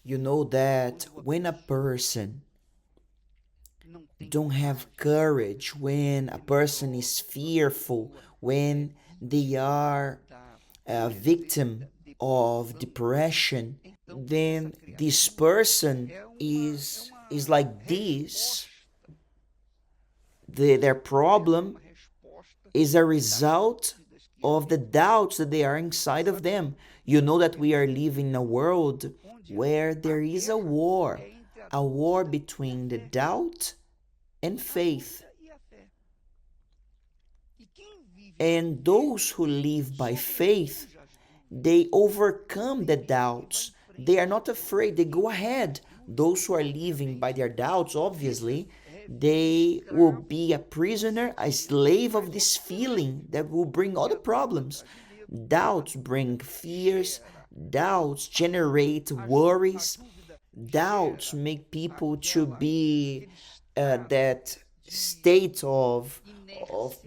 You know that when a person don't have courage, when a person is fearful, when they are a victim of depression, then this person is like this. Their problem is a result of the doubts that they are inside of them. You know that we are living in a world where there is a war between the doubt and faith. And those who live by faith, they overcome the doubts. They are not afraid, they go ahead. Those who are living by their doubts, obviously, they will be a prisoner, a slave of this feeling that will bring all the problems. Doubts bring fears, doubts generate worries, doubts make people to be that state of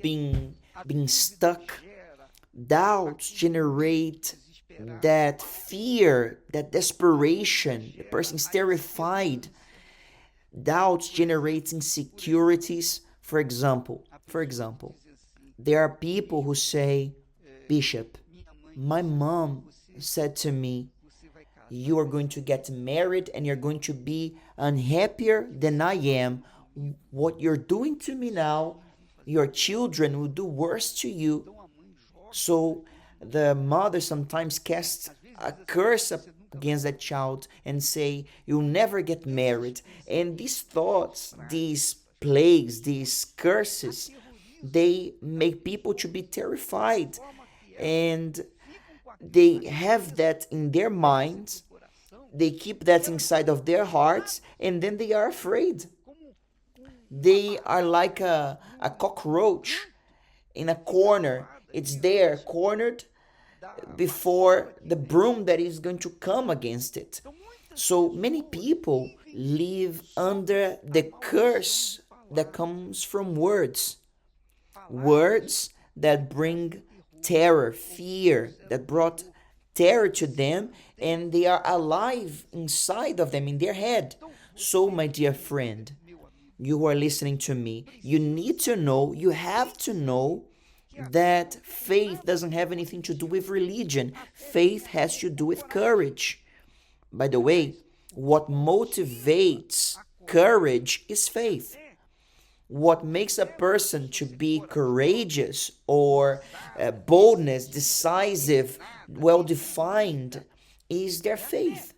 being stuck. Doubts generate that fear, that desperation. The person is terrified. Doubts generate insecurities. For example, there are people who say, Bishop, my mom said to me, you are going to get married and you're going to be unhappier than I am. What you're doing to me now, your children will do worse to you. So the mother sometimes casts a curse against that child and say, you'll never get married. And these thoughts, these plagues, these curses, they make people to be terrified. And they have that in their minds, they keep that inside of their hearts, and then they are afraid. They are like a cockroach in a corner. It's there, cornered before the broom that is going to come against it. So many people live under the curse that comes from words. Words that bring terror, fear, that brought terror to them, and they are alive inside of them, in their head. So, my dear friend, you are listening to me, you need to know, you have to know that faith doesn't have anything to do with religion. Faith has to do with courage. By the way, what motivates courage is faith. What makes a person to be courageous or boldness, decisive, well defined is their faith.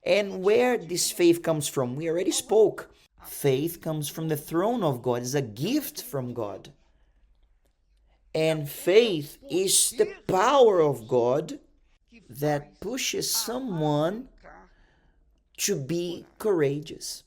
And where this faith comes from, we already spoke. Faith comes from the throne of God, it's a gift from God. And faith is the power of God that pushes someone to be courageous.